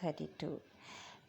32।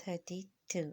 32।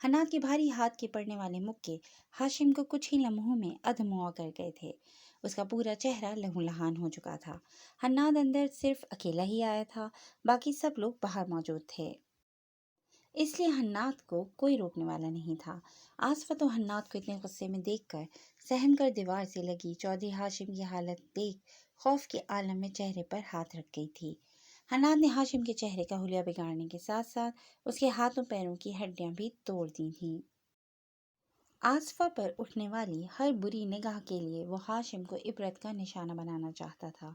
حناد کے بھاری ہاتھ کے پڑنے والے مکے ہاشم کو کچھ ہی لمحوں میں ادھموا کر گئے تھے۔ اس کا پورا چہرہ لہو لہان ہو چکا تھا۔ حناد اندر صرف اکیلا ہی آیا تھا، باقی سب لوگ باہر موجود تھے، اس لیے حناد کو کوئی روکنے والا نہیں تھا۔ آصفہ تو حناد کو اتنے غصے میں دیکھ کر سہم کر دیوار سے لگی چودھری ہاشم کی حالت دیکھ خوف کے عالم میں چہرے پر ہاتھ رکھ گئی تھی۔ حناد نے ہاشم کے چہرے کا حلیہ بگاڑنے کے ساتھ ساتھ اس کے ہاتھوں پیروں کی ہڈیاں بھی توڑ دی تھیں۔ آصفہ پر اٹھنے والی ہر بری نگاہ کے لیے وہ ہاشم کو عبرت کا نشانہ بنانا چاہتا تھا۔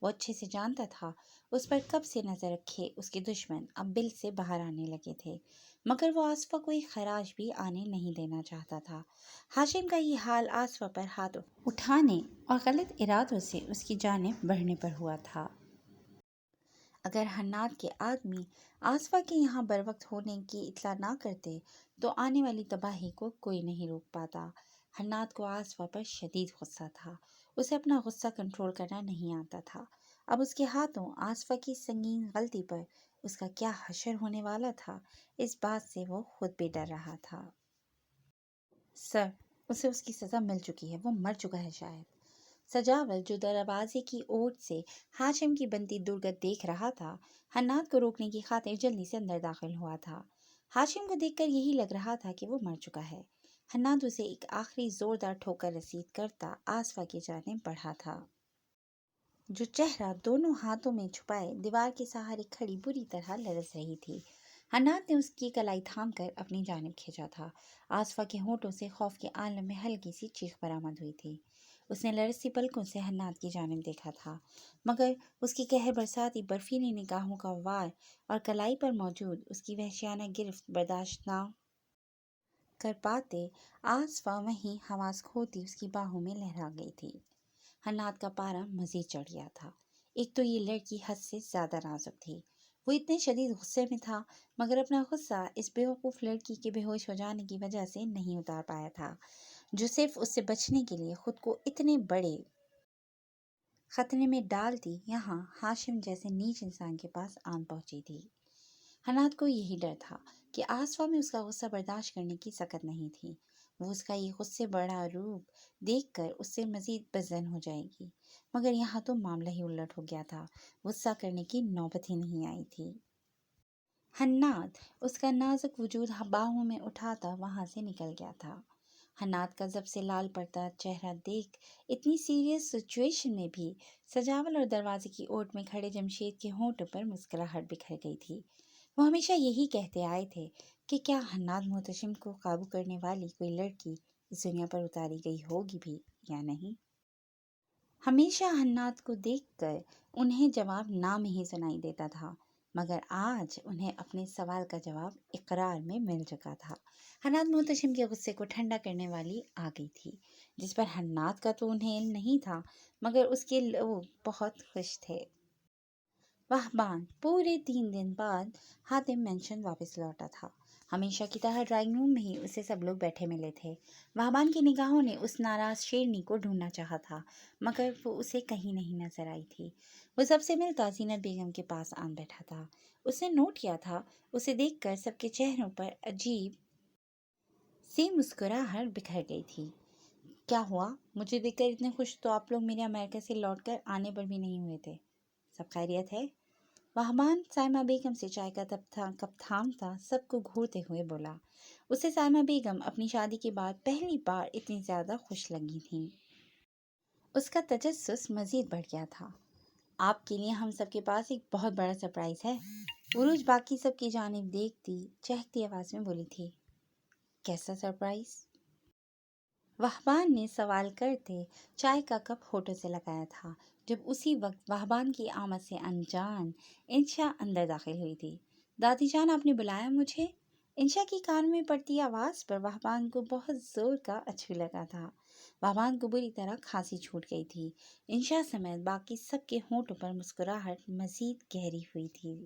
وہ اچھے سے جانتا تھا اس پر کب سے نظر رکھے اس کے دشمن اب بل سے باہر آنے لگے تھے، مگر وہ آصفہ کو ایک خراش بھی آنے نہیں دینا چاہتا تھا۔ ہاشم کا یہ حال آصفہ پر ہاتھ اٹھانے اور غلط ارادوں سے اس کی جانب بڑھنے پر ہوا تھا۔ اگر حناد کے آدمی آصفہ کے یہاں بروقت ہونے کی اطلاع نہ کرتے تو آنے والی تباہی کو کوئی نہیں روک پاتا۔ حناد کو آصفہ پر شدید غصہ تھا، اسے اپنا غصہ کنٹرول کرنا نہیں آتا تھا۔ اب اس کے ہاتھوں آصفہ کی سنگین غلطی پر اس کا کیا حشر ہونے والا تھا، اس بات سے وہ خود بھی ڈر رہا تھا۔ سر، اسے اس کی سزا مل چکی ہے، وہ مر چکا ہے شاید۔ سجاول جو دروازے کی اوٹ سے ہاشم کی بنتی درگت دیکھ رہا تھا، حناد کو روکنے کی خاطر جلدی سے اندر داخل ہوا تھا۔ ہاشم کو دیکھ کر یہی لگ رہا تھا کہ وہ مر چکا ہے۔ حناد اسے ایک آخری زوردار ٹھوکر رسید کرتا آصفہ کی جانب بڑھا تھا، جو چہرہ دونوں ہاتھوں میں چھپائے دیوار کے سہارے کھڑی بری طرح لرز رہی تھی۔ حناد نے اس کی کلائی تھام کر اپنی جانب کھینچا تھا۔ آصفہ کے ہونٹوں سے خوف کے عالم میں ہلکی سی چیخ برآمد ہوئی تھی۔ اس نے لرزتی پلکوں سے حناد کی جانب دیکھا تھا، مگر اس کی قہر برساتی برفیلی نگاہوں کا وار اور کلائی پر موجود اس کی وحشیانہ گرفت برداشت نہ کر پاتے آصفہ وہیں حواس کھوتی اس کی باہوں میں لہرا گئی تھی۔ حناد کا پارا مزید چڑھ گیا تھا۔ ایک تو یہ لڑکی حد سے زیادہ نازک تھی، وہ اتنے شدید غصے میں تھا، مگر اپنا غصہ اس بیوقوف لڑکی کے بے ہوش ہو جانے کی وجہ سے نہیں اتار پایا تھا، جو صرف اس سے بچنے کے لیے خود کو اتنے بڑے خطرے میں ڈالتی یہاں ہاشم جیسے نیچ انسان کے پاس آن پہنچی تھی۔ حناد کو یہی ڈر تھا کہ آصفہ میں اس کا غصہ برداشت کرنے کی سکت نہیں تھی۔ وہ اس کا یہ غصے بڑا روپ دیکھ کر اس سے مزید بدظن ہو جائے گی، مگر یہاں تو معاملہ ہی الٹ ہو گیا تھا، غصہ کرنے کی نوبت ہی نہیں آئی تھی۔ حناد اس کا نازک وجود باہوں میں اٹھاتا وہاں سے نکل گیا تھا۔ حناد کا ضب سے لال پڑتا چہرہ دیکھ اتنی سیریس سچویشن میں بھی سجاول اور دروازے کی اوٹ میں کھڑے جمشید کے ہونٹوں پر مسکراہٹ بکھر گئی تھی۔ وہ ہمیشہ یہی کہتے آئے تھے کہ کیا حناد محتشم کو قابو کرنے والی کوئی لڑکی اس دنیا پر اتاری گئی ہوگی بھی یا نہیں۔ ہمیشہ حناد کو دیکھ کر انہیں جواب نہ میں ہی سنائی دیتا تھا، مگر آج انہیں اپنے سوال کا جواب اقرار میں مل چکا تھا۔ حناد محتشم کے غصے کو ٹھنڈا کرنے والی آ گئی تھی، جس پر حناد کا تو انہیں علم نہیں تھا، مگر اس کے لوگ بہت خوش تھے۔ وہبان پورے 3 دن بعد حاتم مینشن واپس لوٹا تھا۔ ہمیشہ کی طرح ڈرائنگ روم میں ہی اسے سب لوگ بیٹھے ملے تھے۔ وہبان کی نگاہوں نے اس ناراض شیرنی کو ڈھونڈنا چاہا تھا، مگر وہ اسے کہیں نہیں نظر آئی تھی۔ وہ سب سے ملتا زینت بیگم کے پاس آن بیٹھا تھا۔ اس نے نوٹ کیا تھا، اسے دیکھ کر سب کے چہروں پر عجیب سی مسکراہٹ بکھر گئی تھی۔ کیا ہوا؟ مجھے دیکھ کر اتنے خوش تو آپ لوگ میرے امریکہ سے لوٹ کر آنے پر بھی نہیں ہوئے تھے۔ سب خیریت ہے؟ وہبان سائمہ بیگم سے چائے کا کپ تھامتا سب کو گھورتے ہوئے بولا۔ اسے سائمہ بیگم اپنی شادی کے بعد پہلی بار اتنی زیادہ خوش لگی تھیں۔ اس کا تجسس مزید بڑھ گیا تھا۔ آپ کے لیے ہم سب کے پاس ایک بہت بڑا سرپرائز ہے۔ عروج باقی سب کی جانب دیکھتی چہکتی آواز میں بولی تھی۔ کیسا سرپرائز؟ وہبان نے سوال کرتے چائے کا کپ ہونٹوں سے لگایا تھا، جب اسی وقت وہبان کی آمد سے انجان انشا اندر داخل ہوئی تھی۔ دادی جان، آپ نے بلایا مجھے؟ انشا کی کان میں پڑتی آواز پر وہبان کو بہت زور کا اچھو لگا تھا۔ وہبان کو بری طرح کھانسی چھوٹ گئی تھی۔ انشا سمیت باقی سب کے ہونٹوں پر مسکراہٹ مزید گہری ہوئی تھی۔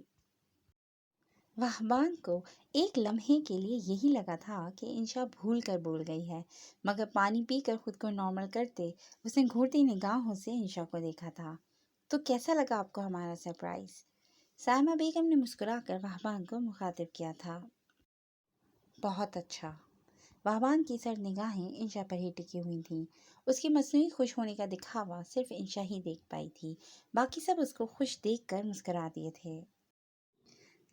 وہبان کو ایک لمحے کے لیے یہی لگا تھا کہ انشا بھول کر بول گئی ہے، مگر پانی پی کر خود کو نارمل کرتے اس نے گھورتی نگاہوں سے انشا کو دیکھا تھا۔ تو کیسا لگا آپ کو ہمارا سرپرائز؟ سائمہ بیگم نے مسکرا کر وہبان کو مخاطب کیا تھا۔ بہت اچھا۔ وہبان کی سرد نگاہیں انشا پر ہی ٹکی ہوئی تھیں۔ اس کی مصنوعی خوش ہونے کا دکھاوا صرف انشا ہی دیکھ پائی تھی، باقی سب اس کو خوش دیکھ کر مسکرا دیے تھے۔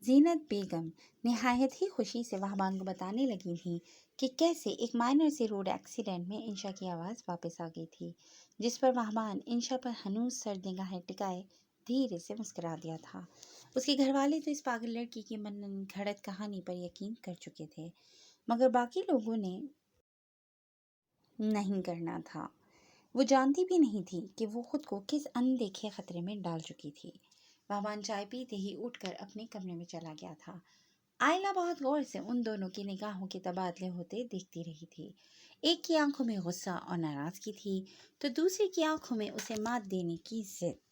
زینت بیگم نہایت ہی خوشی سے وہبان کو بتانے لگی تھیں کہ کیسے ایک مائنر سے روڈ ایکسیڈنٹ میں انشا کی آواز واپس آ گئی تھی، جس پر وہبان انشا پر ہنوز سرد نگاہیں ٹکائے دھیرے سے مسکرا دیا تھا۔ اس کے گھر والے تو اس پاگل لڑکی کی من گھڑت کہانی پر یقین کر چکے تھے، مگر باقی لوگوں نے نہیں کرنا تھا۔ وہ جانتی بھی نہیں تھی کہ وہ خود کو کس اندیکھے خطرے میں ڈال چکی تھی۔ وہبان چائے پیتے ہی اٹھ کر اپنے کمرے میں چلا گیا تھا۔ آئلہ بہت غور سے ان دونوں کی نگاہوں کے تبادلے ہوتے دیکھتی رہی تھی۔ ایک کی آنکھوں میں غصہ اور ناراضگی تھی تو دوسری کی آنکھوں میں اسے مات دینے کی ضد۔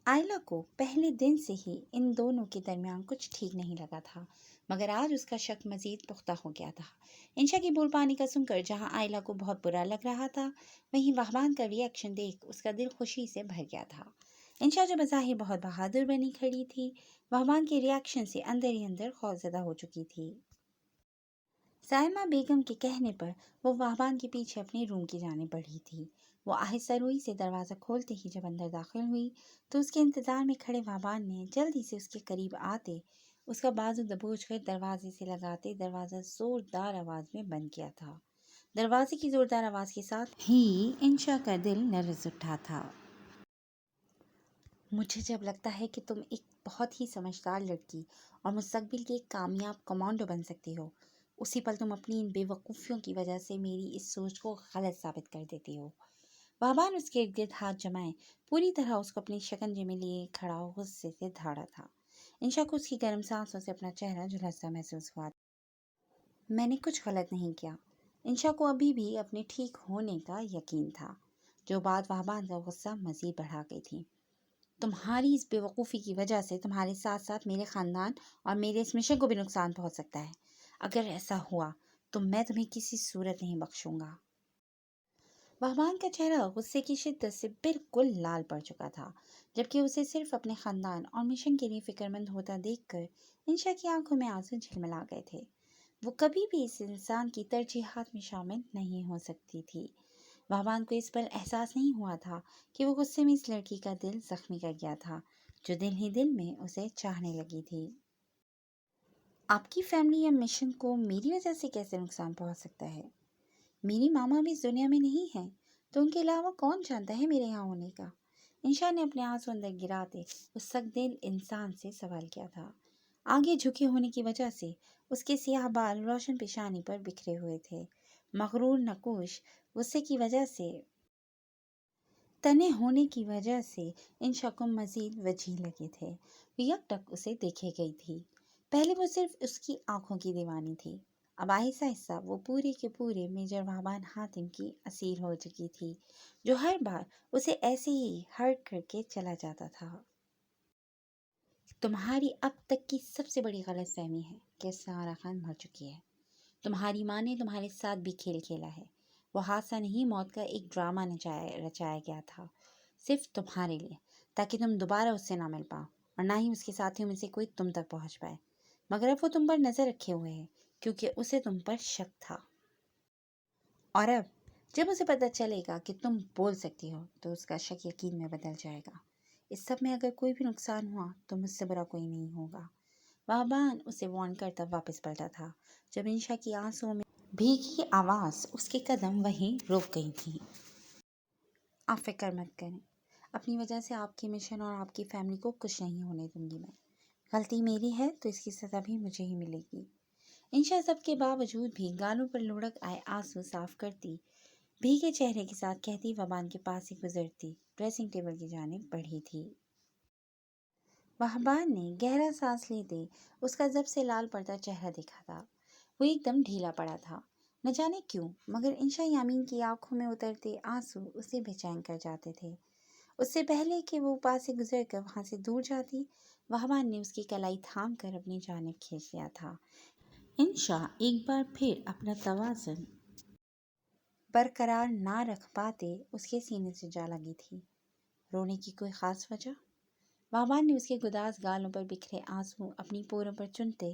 آئلہ کو پہلے دن سے ہی ان دونوں کے درمیان کچھ ٹھیک نہیں لگا تھا، مگر آج اس کا شک مزید پختہ ہو گیا تھا۔ انشا کی بول پانی کا سن کر جہاں آئلہ کو بہت برا لگ رہا تھا، وہیں وہبان کا ری ایکشن دیکھ اس کا دل خوشی سے بھر گیا تھا۔ انشا جو بظاہر بہت بہادر بنی کھڑی تھی، وہبان کے ری ایکشن سے اندر ہی اندر خوفزدہ ہو چکی تھی۔ سائمہ بیگم کے کہنے پر وہ وہبان کے پیچھے اپنے روم کی جانب بڑھی تھی۔ وہ آہستہ روئی سے دروازہ کھولتے ہی جب اندر داخل ہوئی تو اس کے انتظار میں کھڑے وہبان نے جلدی سے اس کے قریب آتے اس کا بازو دبوچ کر دروازے سے لگاتے دروازہ زوردار آواز میں بند کیا تھا۔ دروازے کی زوردار آواز کے ساتھ ہی انشا کا دل لرز اٹھا تھا۔ مجھے جب لگتا ہے کہ تم ایک بہت ہی سمجھدار لڑکی اور مستقبل کی ایک کامیاب کمانڈو بن سکتی ہو، اسی پل تم اپنی ان بے وقوفیوں کی وجہ سے میری اس سوچ کو غلط ثابت کر دیتی ہو۔ وہبان اس کے ارد گرد ہاتھ جمائے پوری طرح اس کو اپنے شکنجے میں لیے کھڑا غصے سے دھاڑا تھا۔ انشا کو اس کی گرم سانسوں سے اپنا چہرہ جھلستا محسوس ہوا۔ میں نے کچھ غلط نہیں کیا۔ انشا کو ابھی بھی اپنے ٹھیک ہونے کا یقین تھا، جو بات وہبان کا غصہ مزید بڑھا گئی تھی۔ تمہاری اس بے وقوفی کی وجہ سے تمہارے ساتھ ساتھ میرے خاندان اور میرے اس مشن کو بھی نقصان پہنچ سکتا ہے۔ اگر ایسا ہوا تو میں تمہیں کسی صورت نہیں بخشوں گا۔ وہبان کا چہرہ غصے کی شدت سے بالکل لال پڑ چکا تھا، جبکہ اسے صرف اپنے خاندان اور مشن کے لیے فکر مند ہوتا دیکھ کر انشا کی آنکھوں میں آنسو جھلملا گئے تھے۔ وہ کبھی بھی اس انسان کی ترجیحات میں شامل نہیں ہو سکتی تھی۔ وہبان کو اس پر احساس نہیں ہوا تھا کہ وہ غصے میں اس لڑکی کا دل زخمی کر گیا تھا، جو دل ہی دل میں اسے چاہنے لگی تھی۔ آپ کی فیملی یا مشن کو میری وجہ سے کیسے نقصان پہنچ سکتا ہے؟ میری ماما بھی اس دنیا میں نہیں ہے تو ان کے علاوہ کون جانتا ہے میرے یہاں ہونے کا؟ انشا نے اپنے آنسو اندر گراتے اس سخت دل انسان سے سوال کیا تھا۔ آگے جھکے ہونے کی وجہ سے اس کے سیاہ بال روشن پیشانی پر بکھرے ہوئے تھے۔ مغرور نقوش غصے کی وجہ سے تنے ہونے کی وجہ سے انشا کو مزید وجیح لگے تھے۔ وہ یک ٹک اسے دیکھے گئی تھی۔ پہلے وہ صرف اس کی آنکھوں کی دیوانی تھی، اب آہستہ آہستہ وہ پورے کے پورے میجر وہبان حاتم کی اسیر ہو چکی تھی، جو ہر بار اسے ایسے ہی ہرٹ کر کے چلا جاتا تھا۔ تمہاری اب تک کی سب سے بڑی غلط فہمی ہے کہ سارا خان مر چکی ہے۔ تمہاری ماں نے تمہارے ساتھ بھی کھیل کھیلا ہے۔ وہ حادثہ نہیں، موت کا ایک ڈرامہ رچایا گیا تھا، صرف تمہارے لیے، تاکہ تم دوبارہ اس سے نہ مل پاؤ اور نہ ہی اس کے ساتھیوں میں سے کوئی تم تک پہنچ پائے۔ مگر اب وہ تم پر نظر رکھے ہوئے ہے کیونکہ اسے تم پر شک تھا، اور اب جب اسے پتہ چلے گا کہ تم بول سکتی ہو تو اس کا شک یقین میں بدل جائے گا۔ اس سب میں اگر کوئی بھی نقصان ہوا تو مجھ سے برا کوئی نہیں ہوگا۔ وہبان اسے وارن کرتا واپس پلٹا تھا جب انشا کی آنسوؤں میں بھیگی آواز اس کے قدم وہیں رک گئی تھی۔ آپ فکر مت کریں، اپنی وجہ سے آپ کی مشن اور آپ کی فیملی کو کچھ نہیں ہونے دوں گی میں۔ غلطی میری ہے تو اس کی سزا بھی مجھے ہی ملے گی۔ انشا سب کے باوجود بھی گالوں پر لڑک آئے آنسو صاف کرتی بھیگے چہرے کے ساتھ کہتی وہبان کے پاس سے گزرتی ڈریسنگ ٹیبل کی جانب بڑھی تھی۔ وہبان نے گہرا سانس لیتے اس کا ضب سے لال پڑتا چہرہ دیکھا تھا۔ وہ ایک دم ڈھیلا پڑا تھا، نہ جانے کیوں، مگر انشا یامین کی آنکھوں میں اترتے آنسو اسے بے چین کر جاتے تھے۔ اس سے پہلے کہ وہ پاس سے گزر کر وہاں سے دور جاتی، وہبان نے اس کی کلائی تھام کر اپنی جانب کھینچ لیا تھا۔ انشا ایک بار پھر اپنا توازن برقرار نہ رکھ پاتے اس کے سینے سے جا لگی تھی۔ رونے کی کوئی خاص وجہ؟ وہبان نے اس کے گداز گالوں پر بکھرے آنسو اپنی پوروں پر چنتے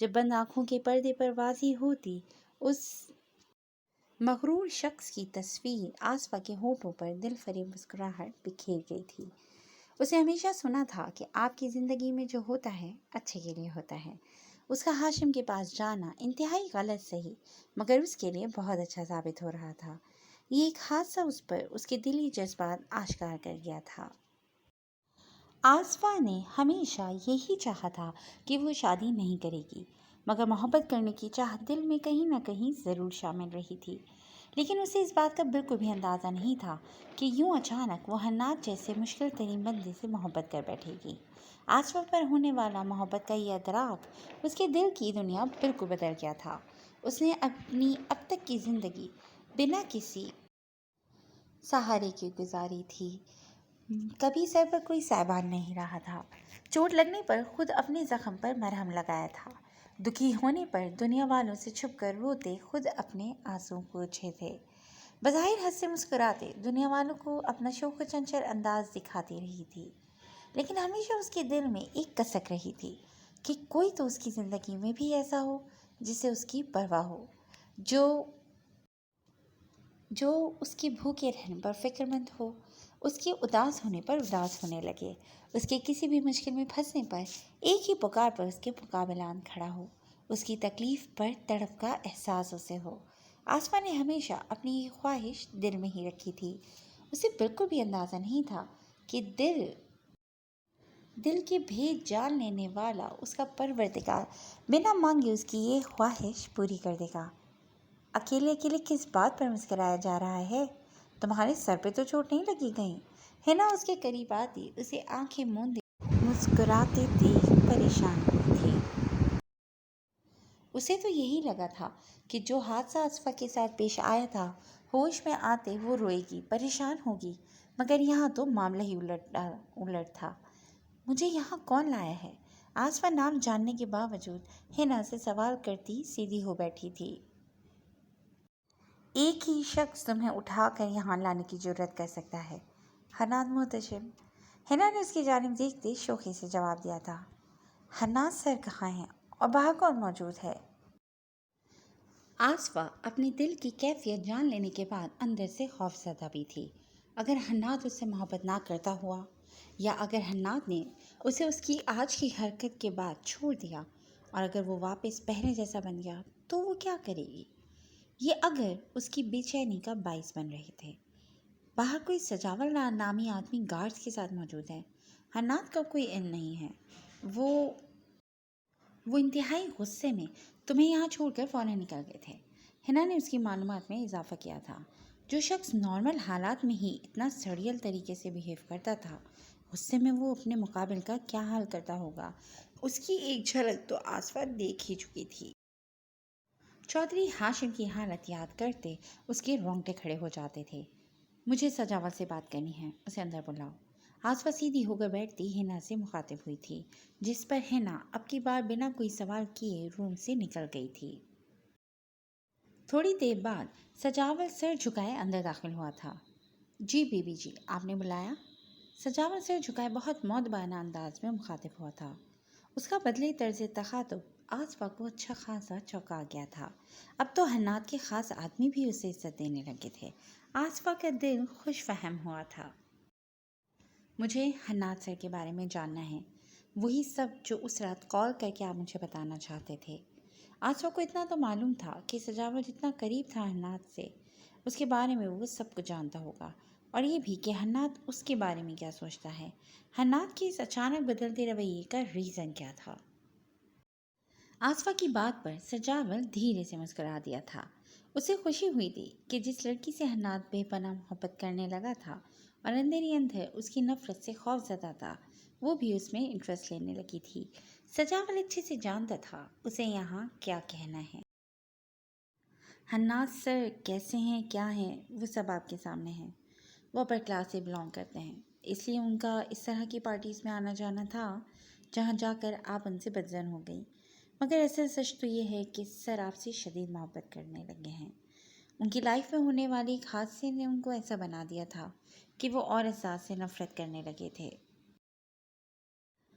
جب بند آنکھوں کے پردے پر واضح ہوتی اس مغرور شخص کی تصویر، آصفہ کے ہونٹوں پر دل فریب مسکراہٹ بکھیر گئی تھی۔ اسے ہمیشہ سنا تھا کہ آپ کی زندگی میں جو ہوتا ہے اچھے کے لیے ہوتا ہے۔ اس کا ہاشم کے پاس جانا انتہائی غلط صحیح مگر اس کے لیے بہت اچھا ثابت ہو رہا تھا۔ یہ ایک حادثہ اس پر اس کے دلی جذبات آشکار کر گیا تھا۔ آصفہ نے ہمیشہ یہی چاہا تھا کہ وہ شادی نہیں کرے گی، مگر محبت کرنے کی چاہت دل میں کہیں نہ کہیں ضرور شامل رہی تھی۔ لیکن اسے اس بات کا بالکل بھی اندازہ نہیں تھا کہ یوں اچانک وہ حنات جیسے مشکل ترین بندے سے محبت کر بیٹھے گی۔ آصفہ پر ہونے والا محبت کا یہ ادراک اس کے دل کی دنیا بالکل بدل گیا تھا۔ اس نے اپنی اب تک کی زندگی بنا کسی سہارے کی گزاری تھی۔ کبھی سر پر کوئی سایبان نہیں رہا تھا، چوٹ لگنے پر خود اپنے زخم پر مرہم لگایا تھا، دکھی ہونے پر دنیا والوں سے چھپ کر روتے خود اپنے آنسو پوچھے تھے، بظاہر ہنس سے مسکراتے دنیا والوں کو اپنا شوخ و چنچل انداز دکھاتی رہی تھی۔ لیکن ہمیشہ اس کے دل میں ایک کسک رہی تھی کہ کوئی تو اس کی زندگی میں بھی ایسا ہو جسے اس کی پرواہ ہو، جو اس کے بھوکے رہنے پر فکر مند ہو، اس کے اداس ہونے پر اداس ہونے لگے، اس کے کسی بھی مشکل میں پھنسنے پر ایک ہی پکار پر اس کے مقابلان کھڑا ہو، اس کی تکلیف پر تڑپ کا احساس اسے ہو۔ آصفہ نے ہمیشہ اپنی یہ خواہش دل میں ہی رکھی تھی۔ اسے بالکل بھی اندازہ نہیں تھا کہ دل کے بھید جان لینے والا اس کا پروردگار بنا مانگے اس کی یہ خواہش پوری کر دے گا۔ اکیلے اکیلے کس بات پر مسکرایا جا رہا ہے؟ تمہارے سر پہ تو چوٹ نہیں لگی کہیں؟ حنا اس کے قریب آتی اسے آنکھیں موندے مسکراتے دیکھ پریشان ہوئی تھی۔ اسے تو یہی لگا تھا کہ جو حادثہ آصفہ کے ساتھ پیش آیا تھا، ہوش میں آتے وہ روئے گی، پریشان ہوگی، مگر یہاں تو معاملہ ہی الٹ تھا۔ مجھے یہاں کون لایا ہے؟ آصفہ نام جاننے کے باوجود حنا سے سوال کرتی سیدھی ہو بیٹھی تھی۔ ایک ہی شخص تمہیں اٹھا کر یہاں لانے کی جرات کر سکتا ہے، حنات محتشم۔ حنا نے اس کی جانب دیکھتے شوخی سے جواب دیا تھا۔ حنات سر کہاں ہیں اور باہر کون موجود ہے؟ آصفہ اپنے دل کی کیفیت جان لینے کے بعد اندر سے خوف زدہ بھی تھی۔ اگر حنات اس سے محبت نہ کرتا ہوا، یا اگر حنات نے اسے اس کی آج کی حرکت کے بعد چھوڑ دیا، اور اگر وہ واپس پہلے جیسا بن گیا تو وہ کیا کرے گی؟ یہ اگر اس کی بے چینی کا باعث بن رہے تھے۔ باہر کوئی سجاول نامی آدمی گارڈز کے ساتھ موجود ہے۔ حنات کا کوئی علم نہیں ہے۔ وہ انتہائی غصے میں تمہیں یہاں چھوڑ کر فوراً نکل گئے تھے۔ حنا نے اس کی معلومات میں اضافہ کیا تھا۔ جو شخص نارمل حالات میں ہی اتنا سڑیل طریقے سے بیہیو کرتا تھا، غصے میں وہ اپنے مقابل کا کیا حال کرتا ہوگا، اس کی ایک جھلک تو آصفہ دیکھ ہی چکی تھی۔ چودھری ہاشم کی حالت یاد کرتے اس کے رونگٹے کھڑے ہو جاتے تھے۔ مجھے سجاول سے بات کرنی ہے، اسے اندر بلاؤ۔ آصفہ سیدھی ہو کر بیٹھتی حنا سے مخاطب ہوئی تھی، جس پر حنا اب کی بار بنا کوئی سوال کیے روم سے نکل گئی تھی۔ تھوڑی دیر بعد سجاول سر جھکائے اندر داخل ہوا تھا۔ جی بی بی جی، آپ نے بلایا؟ سجاول سر جھکائے بہت مؤدبانہ انداز میں مخاطب ہوا تھا۔ اس کا بدلے طرز تخاطب آصفہ کو اچھا خاصا چونکا گیا تھا۔ اب تو حنات کے خاص آدمی بھی اسے عزت دینے لگے تھے۔ آصفہ کا دل خوش فہم ہوا تھا۔ مجھے حنات سر کے بارے میں جاننا ہے، وہی سب جو اس رات کال کر کے آپ مجھے بتانا چاہتے تھے۔ آصفہ کو اتنا تو معلوم تھا کہ سجاول جتنا قریب تھا حنات سے، اس کے بارے میں وہ سب کچھ جانتا ہوگا، اور یہ بھی کہ حنات اس کے بارے میں کیا سوچتا ہے۔ حنات کے اس اچانک بدلتے رویے کا ریزن کیا تھا؟ آصفہ کی بات پر سجاول دھیرے سے مسکرا دیا تھا۔ اسے خوشی ہوئی تھی کہ جس لڑکی سے حنات بے پناہ محبت کرنے لگا تھا اور اندر ہی اندر اس کی نفرت سے خوف زدہ تھا، وہ بھی اس میں انٹرسٹ لینے لگی تھی۔ سجاول اچھے سے جانتا تھا اسے یہاں کیا کہنا ہے۔ حنات سر کیسے ہیں، کیا ہیں، وہ سب آپ کے سامنے ہیں۔ وہ اپر کلاس سے بلانگ کرتے ہیں، اس لیے ان کا اس طرح کی پارٹیز میں آنا جانا تھا جہاں جا کر آپ ان سے بدظن ہو گئی۔ مگر اصل سچ تو یہ ہے کہ سر آپ سے شدید محبت کرنے لگے ہیں۔ ان کی لائف میں ہونے والی ایک حادثے نے ان کو ایسا بنا دیا تھا کہ وہ اور احساس سے نفرت کرنے لگے تھے۔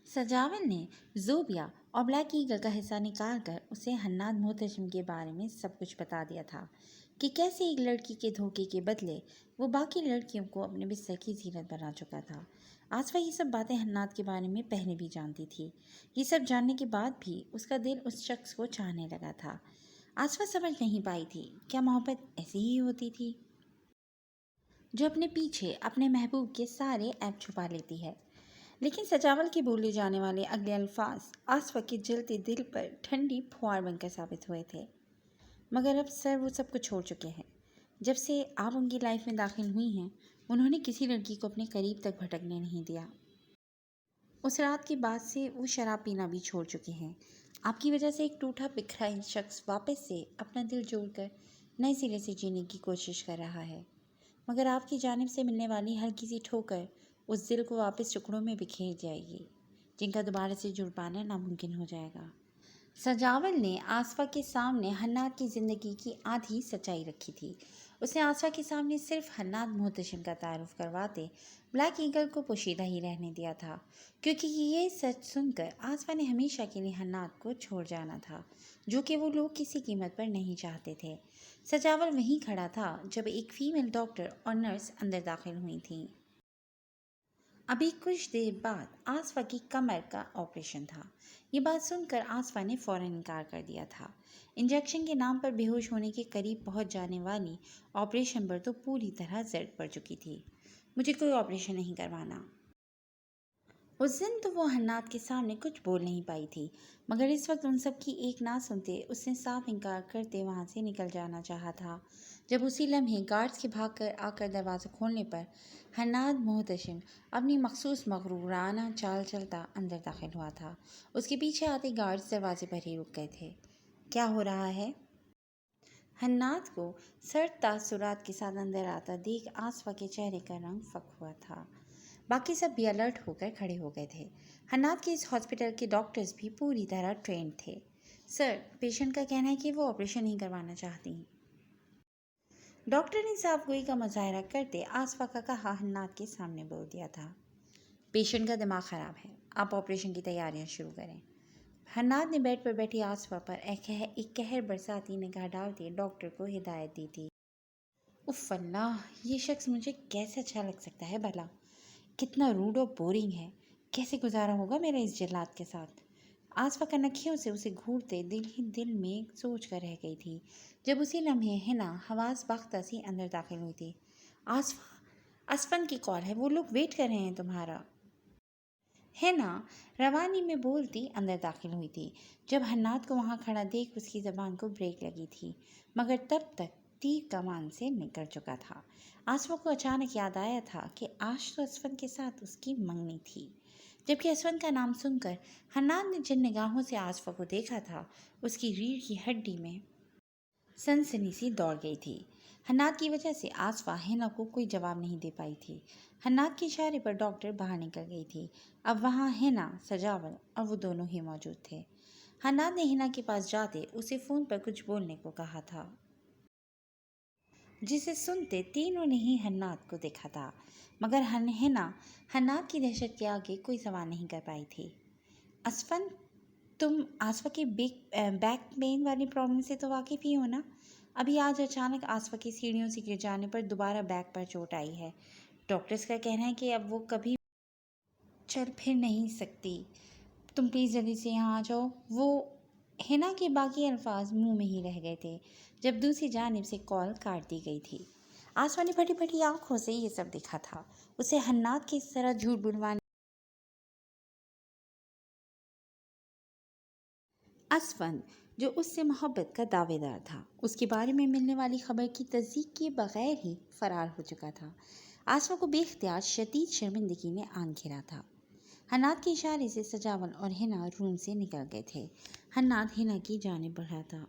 سجاول نے زوبیا اور بلیک ایگل کا حصہ نکال کر اسے حناد محتشم کے بارے میں سب کچھ بتا دیا تھا کہ کیسے ایک لڑکی کے دھوکے کے بدلے وہ باقی لڑکیوں کو اپنے بستر کی زینت بنا چکا تھا۔ آصفہ یہ سب باتیں حناد کے بارے میں پہلے بھی جانتی تھی۔ یہ سب جاننے کے بعد بھی اس کا دل اس شخص کو چاہنے لگا تھا۔ آصفہ سمجھ نہیں پائی تھی کیا محبت ایسی ہی ہوتی تھی جو اپنے پیچھے اپنے محبوب کے سارے عیب چھپا لیتی ہے؟ لیکن سجاول کے بولے جانے والے اگلے الفاظ آصفہ کے جلتے دل پر ٹھنڈی پھوار بن کر ثابت ہوئے تھے۔ مگر اب سر وہ سب کچھ چھوڑ چکے ہیں۔ جب سے آپ ان کی لائف میں داخل ہوئی ہیں انہوں نے کسی لڑکی کو اپنے قریب تک بھٹکنے نہیں دیا۔ اس رات کے بعد سے وہ شراب پینا بھی چھوڑ چکے ہیں۔ آپ کی وجہ سے ایک ٹوٹا بکھرا شخص واپس سے اپنا دل جوڑ کر نئے سرے سے جینے کی کوشش کر رہا ہے، مگر آپ کی جانب سے ملنے والی ہلکی سی ٹھوکر اس دل کو واپس ٹکڑوں میں بکھیر جائے گی جن کا دوبارہ سے جڑ پانا ناممکن ہو جائے گا۔ سجاول نے آصفہ کے سامنے حناد کی زندگی کی آدھی سچائی رکھی تھی۔ اس نے آصفہ کے سامنے صرف حناد محتشم کا تعارف کرواتے بلیک ایگل کو پوشیدہ ہی رہنے دیا تھا، کیونکہ یہ سچ سن کر آصفہ نے ہمیشہ کے لیے حناد کو چھوڑ جانا تھا، جو کہ وہ لوگ کسی قیمت پر نہیں چاہتے تھے۔ سجاول وہیں کھڑا تھا جب ایک فیمیل ڈاکٹر اور نرس اندر داخل ہوئی تھیں۔ ابھی کچھ دیر بعد آصفہ کی کمر کا آپریشن تھا۔ یہ بات سن کر آصفہ نے فوراً انکار کر دیا تھا۔ انجیکشن کے نام پر بے ہوش ہونے کے قریب پہنچ جانے والی آپریشن پر تو پوری طرح زرد پڑ چکی تھی۔ مجھے کوئی آپریشن نہیں کروانا۔ اس دن تو وہ حناد کے سامنے کچھ بول نہیں پائی تھی، مگر اس وقت ان سب کی ایک نہ سنتے اس نے صاف انکار کرتے وہاں سے نکل جانا چاہا تھا۔ جب اسی لمحے گارڈز کے بھاگ کر آ کر دروازہ کھولنے پر حناد محتشم اپنی مخصوص مغرورانہ چال چلتا اندر داخل ہوا تھا، اس کے پیچھے آتے گارڈز دروازے پر ہی رک گئے تھے۔ کیا ہو رہا ہے؟ حناد کو سرد تاثرات کے ساتھ اندر آتا دیکھ آصفہ کے چہرے کا رنگ فک ہوا تھا۔ باقی سب بھی الرٹ ہو کر کھڑے ہو گئے تھے۔ حناد کے اس ہاسپٹل کے ڈاکٹرز بھی پوری طرح ٹرینڈ تھے۔ سر، پیشنٹ کا کہنا ہے کہ وہ آپریشن نہیں کروانا چاہتی۔ ڈاکٹر نے صاف گوئی کا مظاہرہ کرتے آصفہ کا کہا حناد کے سامنے بول دیا تھا۔ پیشنٹ کا دماغ خراب ہے، آپ آپریشن کی تیاریاں شروع کریں۔ حناد نے بیڈ پر بیٹھی آصفہ پر ایک قہر برساتی نگاہ ڈالتے ڈاکٹر کو ہدایت دی تھی۔ اف اللہ، یہ شخص مجھے کیسے اچھا لگ سکتا ہے بھلا؟ کتنا روڈ اور بورنگ ہے، کیسے گزارا ہوگا میرا اس جلاد کے ساتھ؟ آصفہ کنکھیوں سے اسے گھورتے دل ہی دل میں سوچ کر رہ گئی تھی جب اسی لمحے حنا حواس باختہ سی اندر داخل ہوئی تھی۔ آصفہ، اسفن کی کال ہے، وہ لوگ ویٹ کر رہے ہیں تمہارا۔ حنا روانی میں بولتی اندر داخل ہوئی تھی جب حناد کو وہاں کھڑا دیکھ اس کی زبان کو بریک لگی تھی، مگر تب تک تیر کمان سے نکل چکا تھا۔ آصفہ کو اچانک یاد آیا تھا کہ آج تو اسفن کے ساتھ اس کی منگنی تھی، جبکہ اسفن کا نام سن کر حناد نے جن نگاہوں سے آصفہ کو دیکھا تھا اس کی ریڑھ کی ہڈی میں سنسنی سی دوڑ گئی تھی۔ حناد کی وجہ سے آصفہ حنا کو کوئی جواب نہیں دے پائی تھی۔ حناد کے اشارے پر ڈاکٹر باہر نکل گئی تھی۔ اب وہاں حنا، سجاول اور وہ دونوں ہی موجود تھے۔ حناد نے حنا کے پاس جاتے اسے فون پر کچھ بولنے کو کہا تھا، جسے سنتے تینوں نے ہی حناد کو دیکھا تھا، مگر حنا حناد کی دہشت کے آگے کوئی سوال نہیں کر پائی تھی۔ اسفن، تم آصفہ کے بیک پین والی پرابلم سے تو واقف ہی ہو نا؟ ابھی آج اچانک آصفہ کی سیڑھیوں سے گر جانے پر دوبارہ بیک پر چوٹ آئی ہے۔ ڈاکٹرز کا کہنا ہے کہ اب وہ کبھی چل پھر نہیں سکتی۔ تم پلیز جلدی سے یہاں آ جاؤ۔ وہ حنا کے باقی الفاظ منہ میں ہی رہ گئے تھے جب دوسری جانب سے کال کاٹ دی گئی تھی۔ آصفہ نے پھٹی پھٹی آنکھوں سے یہ سب دیکھا تھا۔ اسے حناد کی اس طرح جھوٹ بلوانے اسفن، جو اس سے محبت کا دعوے دار تھا، اس کے بارے میں ملنے والی خبر کی تصدیق کیے بغیر ہی فرار ہو چکا تھا۔ آصفہ کو بے اختیار شدید شرمندگی نے آن گھیرا تھا۔ حناد کے اشارے سے سجاول اور حنا روم سے نکل گئے تھے۔ حناد حنا کی جانب بڑھا تھا۔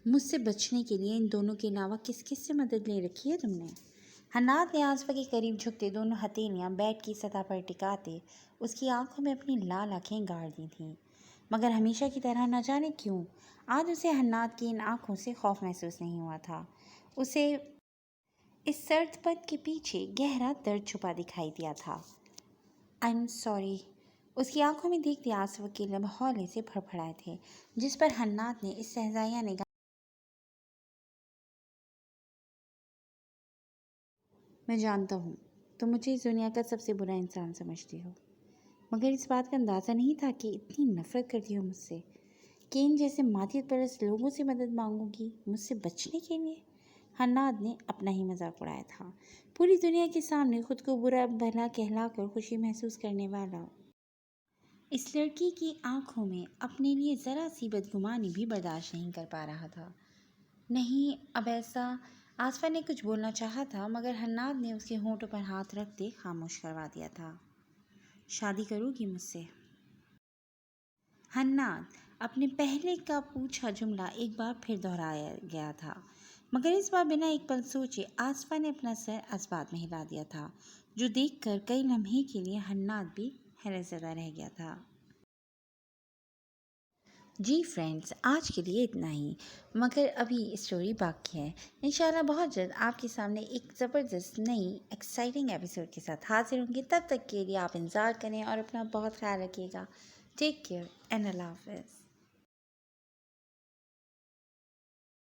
مجھ سے بچنے کے لیے ان دونوں کے علاوہ کس کس سے مدد لے رکھی ہے تم نے؟ حناد نے آصفہ کے قریب جھکتے دونوں ہتھیلیاں بیڈ کی سطح پر ٹکاتے اس کی آنکھوں میں اپنی لال آنکھیں گاڑ دی تھیں، مگر ہمیشہ کی طرح نہ جانے کیوں آج اسے حناد کی ان آنکھوں سے خوف محسوس نہیں ہوا تھا۔ اسے اس سرد پن کے پیچھے گہرا درد چھپا دکھائی دیا تھا۔ آئی ایم سوری، اس کی آنکھوں میں دیکھتے آصف کے لب ہولے سے پھڑ پھڑائے تھے، جس پر حنات نے استہزائیہ نگاہ میں جانتا ہوں تم مجھے اس دنیا کا سب سے برا انسان سمجھتی ہو، مگر اس بات کا اندازہ نہیں تھا کہ اتنی نفرت کرتی ہو مجھ سے، کہ ان جیسے ماتیت پرست لوگوں سے مدد مانگوں گی مجھ سے بچنے کے لیے۔ حناد نے اپنا ہی مذاق اڑایا تھا، پوری دنیا کے سامنے خود کو برا بھلا کہلا کر خوشی محسوس کرنے والا اس لڑکی کی آنکھوں میں اپنے لیے ذرا سی بدگمانی بھی برداشت نہیں کر پا رہا تھا۔ نہیں اب ایسا، آصفہ نے کچھ بولنا چاہا تھا مگر حناد نے اس کے ہونٹوں پر ہاتھ رکھتے خاموش کروا دیا تھا۔ شادی کرو گی مجھ سے؟ حناد اپنے پہلے کا پوچھا جملہ ایک بار پھر دہرایا گیا تھا، مگر اس بار بنا ایک پل سوچے آصفہ نے اپنا سر اس بات میں ہلا دیا تھا، جو دیکھ کر کئی لمحے کے لیے حناد بھی حیرت زدہ رہ گیا تھا۔ جی فرینڈز، آج کے لیے اتنا ہی، مگر ابھی اسٹوری باقی ہے۔ انشاءاللہ بہت جلد آپ کے سامنے ایک زبردست نئی ایکسائٹنگ ایپیسوڈ کے ساتھ حاضر ہوں گی۔ تب تک کے لیے آپ انتظار کریں اور اپنا بہت خیال رکھیے گا۔ ٹیک کیئر اینڈ اللہ حافظ۔